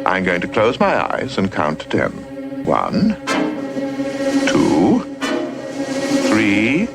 I'm going to close my eyes and count to 10. 1, 2, 3,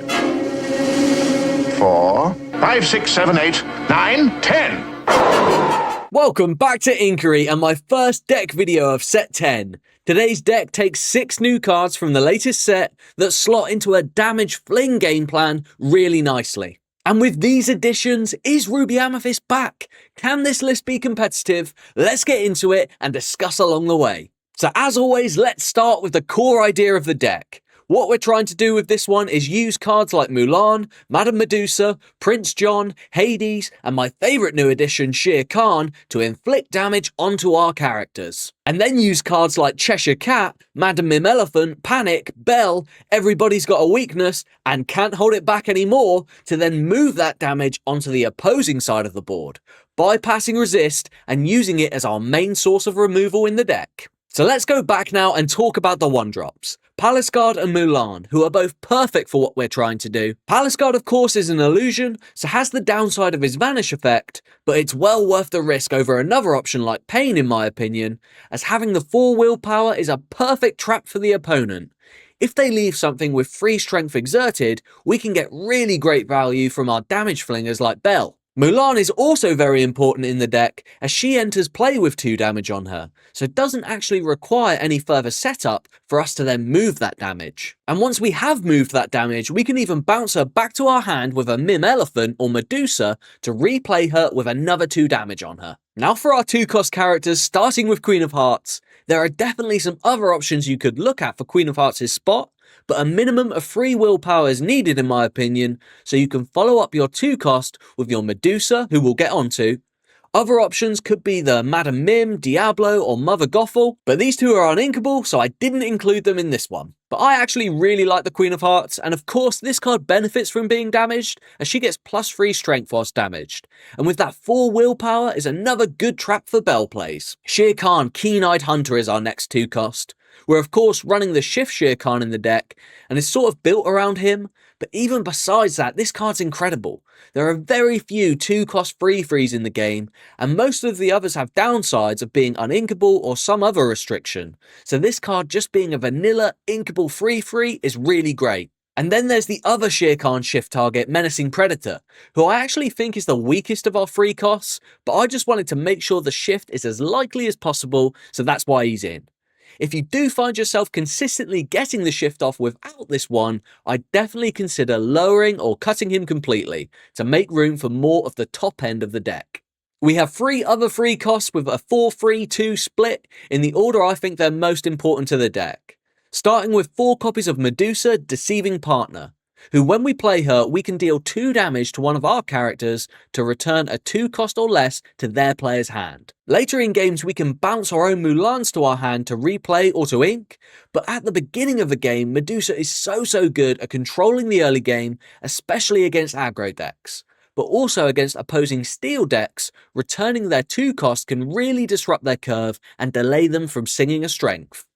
4, 5, 6, 7, 8, 9, 10. Welcome back to Inquiry and my first deck video of set 10. Today's deck takes 6 new cards from the latest set that slot into a damage fling game plan really nicely. And with these additions, is Ruby Amethyst back? Can this list be competitive? Let's get into it and discuss along the way. So as always, let's start with the core idea of the deck. What we're trying to do with this one is use cards like Mulan, Madame Medusa, Prince John, Hades, and my favourite new addition, Shere to inflict damage onto our characters. And then use cards like Cheshire Cat, Madame Mim Elephant, Panic, Belle, Everybody's Got a Weakness, and Can't Hold It Back Anymore to then move that damage onto the opposing side of the board, bypassing resist and using it as our main source of removal in the deck. So let's go back now and talk about the 1-drops. Palace Guard and Mulan, who are both perfect for what we're trying to do. Palace Guard, of course, is an illusion, so has the downside of his vanish effect, but it's well worth the risk over another option like Pain in my opinion, as having the 4 willpower is a perfect trap for the opponent. If they leave something with 3 strength exerted, we can get really great value from our damage flingers like Belle. Mulan is also very important in the deck as she enters play with 2 damage on her, so doesn't actually require any further setup for us to then move that damage. And once we have moved that damage, we can even bounce her back to our hand with a Mim Elephant or Medusa to replay her with another 2 damage on her. Now for our 2-cost characters, starting with Queen of Hearts, there are definitely some other options you could look at for Queen of Hearts' spot, but a minimum of 3 willpower is needed in my opinion, so you can follow up your 2-cost with your Medusa, who we'll get onto. Other options could be the Madame Mim, Diablo, or Mother Gothel, but these 2 are uninkable, so I didn't include them in this one. But I actually really like the Queen of Hearts, and of course this card benefits from being damaged, as she gets +3 strength whilst damaged. And with that 4 willpower is another good trap for Belle plays. Shere Khan, Keen-Eyed Hunter is our next 2-cost. We're of course running the Shift Shere Khan in the deck, and is sort of built around him, but even besides that, this card's incredible. There are very few 2-cost free-frees in the game, and most of the others have downsides of being uninkable or some other restriction, so this card just being a vanilla inkable free-free is really great. And then there's the other Shere Khan shift target, Menacing Predator, who I actually think is the weakest of our 3 costs, but I just wanted to make sure the shift is as likely as possible, so that's why he's in. If you do find yourself consistently getting the shift off without this one, I'd definitely consider lowering or cutting him completely to make room for more of the top end of the deck. We have 3 other free costs with a 4-3-2 split in the order I think they're most important to the deck. Starting with 4 copies of Medusa, Deceiving Partner, who when we play her, we can deal 2 damage to one of our characters to return a 2-cost or less to their player's hand. Later in games, we can bounce our own Mulans to our hand to replay or to ink, but at the beginning of the game, Medusa is so good at controlling the early game, especially against aggro decks. But also against opposing steel decks, returning their 2-cost can really disrupt their curve and delay them from singing a strength.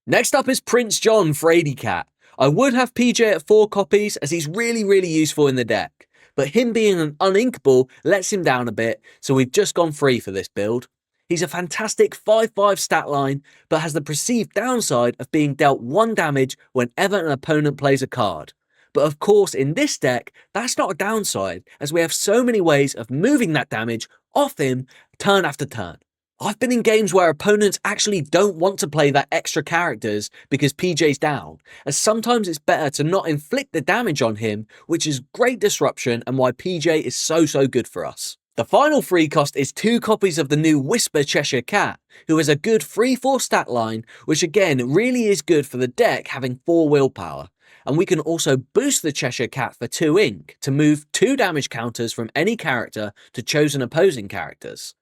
Next up is Prince John, Frady Cat. I would have PJ at 4 copies as he's really useful in the deck, but him being an uninkable lets him down a bit, so we've just gone free for this build. He's a fantastic 5/5 stat line, but has the perceived downside of being dealt 1 damage whenever an opponent plays a card. But of course in this deck, that's not a downside, as we have so many ways of moving that damage off him turn after turn. I've been in games where opponents actually don't want to play that extra characters because PJ's down, as sometimes it's better to not inflict the damage on him, which is great disruption and why PJ is so good for us. The final free cost is 2 copies of the new Whisper Cheshire Cat, who has a good 3/4 stat line, which again really is good for the deck having 4 willpower. And we can also boost the Cheshire Cat for 2 ink to move 2 damage counters from any character to chosen opposing characters.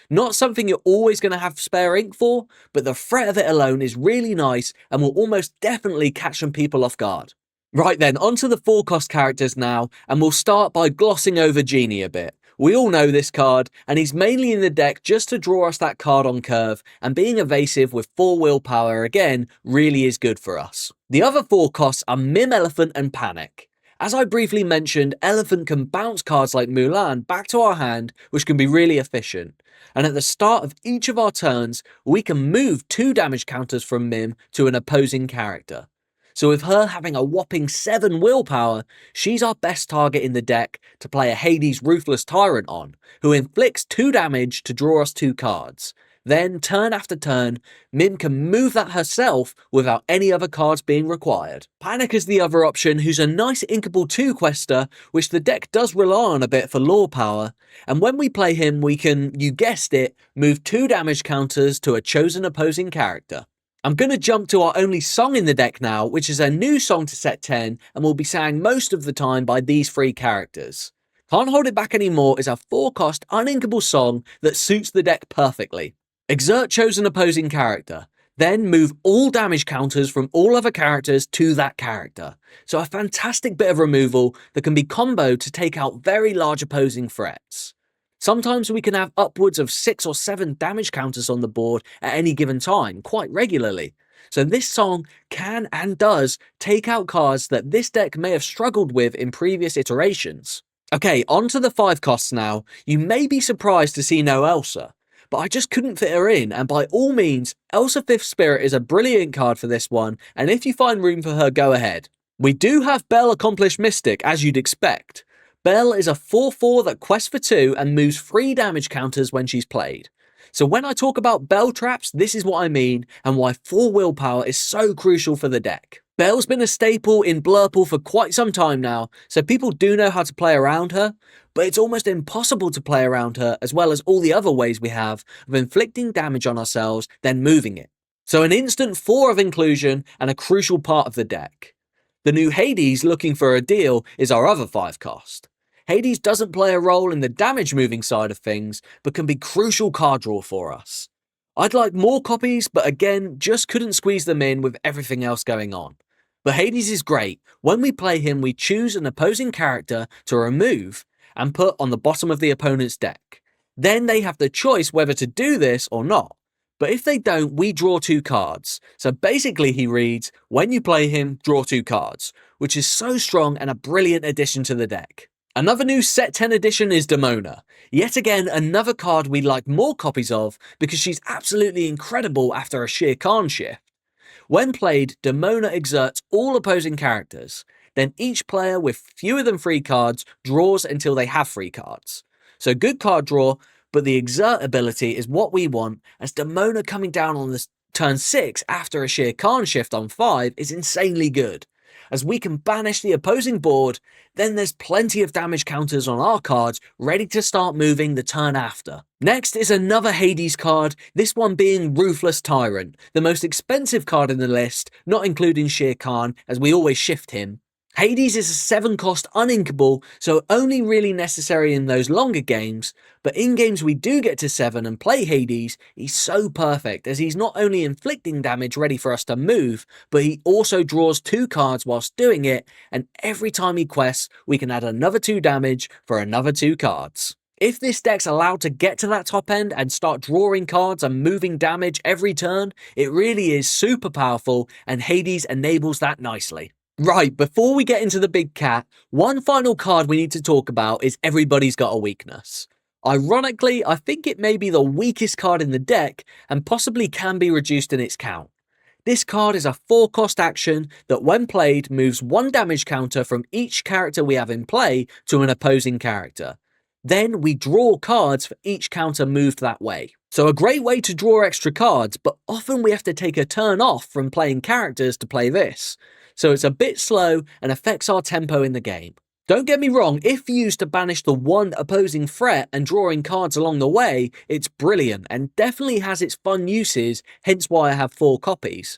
Not something you're always going to have spare ink for, but the threat of it alone is really nice and will almost definitely catch some people off guard. Right then, onto the 4-cost characters now, and we'll start by glossing over Genie a bit. We all know this card, and he's mainly in the deck just to draw us that card on curve, and being evasive with 4 willpower again really is good for us. The other 4 costs are Mim Elephant and Panic. As I briefly mentioned, Elephant can bounce cards like Mulan back to our hand, which can be really efficient. And at the start of each of our turns, we can move 2 damage counters from Mim to an opposing character. So with her having a whopping 7 willpower, she's our best target in the deck to play a Hades Ruthless Tyrant on, who inflicts 2 damage to draw us 2 cards. Then, turn after turn, Mim can move that herself without any other cards being required. Panic is the other option, who's a nice inkable 2-quester, which the deck does rely on a bit for lore power, and when we play him we can, you guessed it, move 2 damage counters to a chosen opposing character. I'm going to jump to our only song in the deck now, which is a new song to set 10 and will be sang most of the time by these 3 characters. Can't Hold It Back Anymore is a 4-cost uninkable song that suits the deck perfectly. Exert chosen opposing character, then move all damage counters from all other characters to that character. So a fantastic bit of removal that can be comboed to take out very large opposing threats. Sometimes we can have upwards of 6 or 7 damage counters on the board at any given time, quite regularly. So this song can and does take out cards that this deck may have struggled with in previous iterations. Okay, on to the 5 costs now. You may be surprised to see no Elsa, but I just couldn't fit her in, and by all means, Elsa Fifth Spirit is a brilliant card for this one, and if you find room for her, go ahead. We do have Belle Accomplished Mystic, as you'd expect. Belle is a 4/4 that quests for 2 and moves 3 damage counters when she's played. So when I talk about Belle traps, this is what I mean, and why 4 willpower is so crucial for the deck. Belle's been a staple in Blurple for quite some time now, so people do know how to play around her, but it's almost impossible to play around her, as well as all the other ways we have of inflicting damage on ourselves, then moving it. So an instant 4 of inclusion and a crucial part of the deck. The new Hades Looking for a Deal is our other 5 cost. Hades doesn't play a role in the damage moving side of things, but can be crucial card draw for us. I'd like more copies, but again, just couldn't squeeze them in with everything else going on. But Hades is great. When we play him, we choose an opposing character to remove and put on the bottom of the opponent's deck. Then they have the choice whether to do this or not. But if they don't, we draw 2 cards. So basically he reads, when you play him, draw 2 cards, which is so strong and a brilliant addition to the deck. Another new Set 10 addition is Demona. Yet again, another card we'd like more copies of because she's absolutely incredible after a Shere Khan shift. When played, Demona exerts all opposing characters. Then each player with fewer than 3 cards draws until they have 3 cards. So good card draw, but the exert ability is what we want, as Demona coming down on this turn 6 after a Shere Khan shift on 5 is insanely good, as we can banish the opposing board, then there's plenty of damage counters on our cards ready to start moving the turn after. Next is another Hades card, this one being Ruthless Tyrant, the most expensive card in the list, not including Shere Khan, as we always shift him. Hades is a 7-cost uninkable, so only really necessary in those longer games, but in games we do get to 7 and play Hades, he's so perfect as he's not only inflicting damage ready for us to move, but he also draws 2 cards whilst doing it, and every time he quests, we can add another 2 damage for another 2 cards. If this deck's allowed to get to that top end and start drawing cards and moving damage every turn, it really is super powerful, and Hades enables that nicely. Right, before we get into the big cat, one final card we need to talk about is Everybody's Got a Weakness. Ironically, I think it may be the weakest card in the deck and possibly can be reduced in its count. This card is a 4-cost action that when played moves 1 damage counter from each character we have in play to an opposing character. Then we draw cards for each counter moved that way. So a great way to draw extra cards, but often we have to take a turn off from playing characters to play this. So it's a bit slow and affects our tempo in the game. Don't get me wrong, if used to banish the one opposing threat and drawing cards along the way, it's brilliant and definitely has its fun uses, hence why I have 4 copies.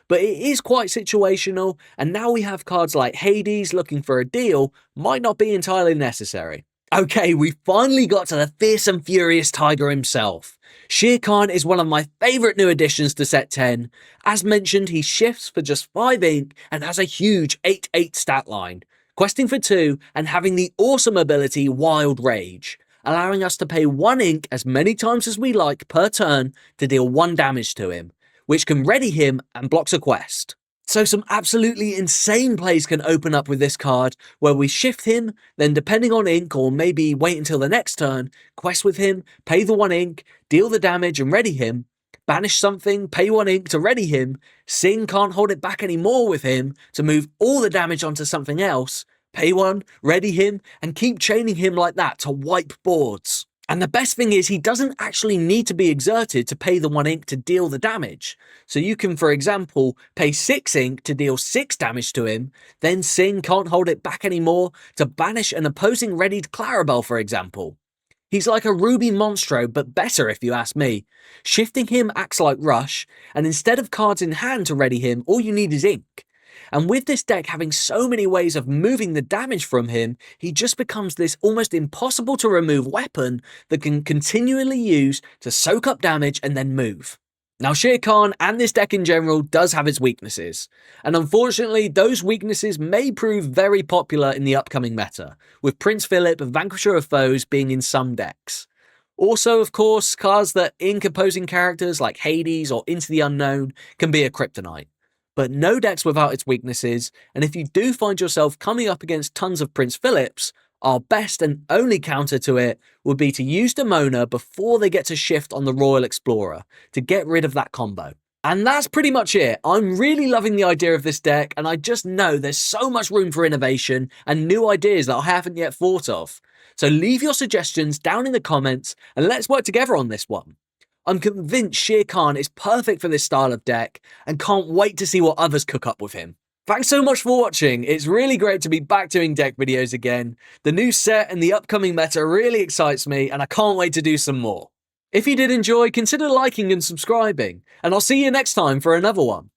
But it is quite situational, and now we have cards like Hades Looking for a Deal might not be entirely necessary. Okay, we finally got to the fierce and furious tiger himself. Shere Khan is one of my favourite new additions to set 10. As mentioned, he shifts for just 5 ink and has a huge 8/8 stat line, questing for 2 and having the awesome ability Wild Rage, allowing us to pay 1 ink as many times as we like per turn to deal 1 damage to him, which can ready him and blocks a quest. So some absolutely insane plays can open up with this card, where we shift him, then depending on ink, or maybe wait until the next turn, quest with him, pay the 1 ink, deal the damage and ready him, banish something, pay 1 ink to ready him, Sing can't hold it back anymore with him to move all the damage onto something else, pay 1, ready him, and keep chaining him like that to wipe boards. And the best thing is he doesn't actually need to be exerted to pay the 1 ink to deal the damage. So you can, for example, pay 6 ink to deal 6 damage to him, then Sing can't hold it back anymore to banish an opposing readied Clarabelle, for example. He's like a Ruby Monstro, but better if you ask me. Shifting him acts like Rush, and instead of cards in hand to ready him, all you need is ink. And with this deck having so many ways of moving the damage from him, he just becomes this almost impossible to remove weapon that can continually use to soak up damage and then move. Now Shere Khan and this deck in general does have its weaknesses, and unfortunately those weaknesses may prove very popular in the upcoming meta, with Prince Philip, Vanquisher of Foes being in some decks. Also, of course, cards that ink opposing characters like Hades or Into the Unknown can be a kryptonite. But no deck's without its weaknesses, and if you do find yourself coming up against tons of Prince Philips, our best and only counter to it would be to use Demona before they get to shift on the Royal Explorer to get rid of that combo. And that's pretty much it. I'm really loving the idea of this deck, and I just know there's so much room for innovation and new ideas that I haven't yet thought of. So leave your suggestions down in the comments and let's work together on this one. I'm convinced Shere Khan is perfect for this style of deck and can't wait to see what others cook up with him. Thanks so much for watching. It's really great to be back doing deck videos again. The new set and the upcoming meta really excites me and I can't wait to do some more. If you did enjoy, consider liking and subscribing, and I'll see you next time for another one.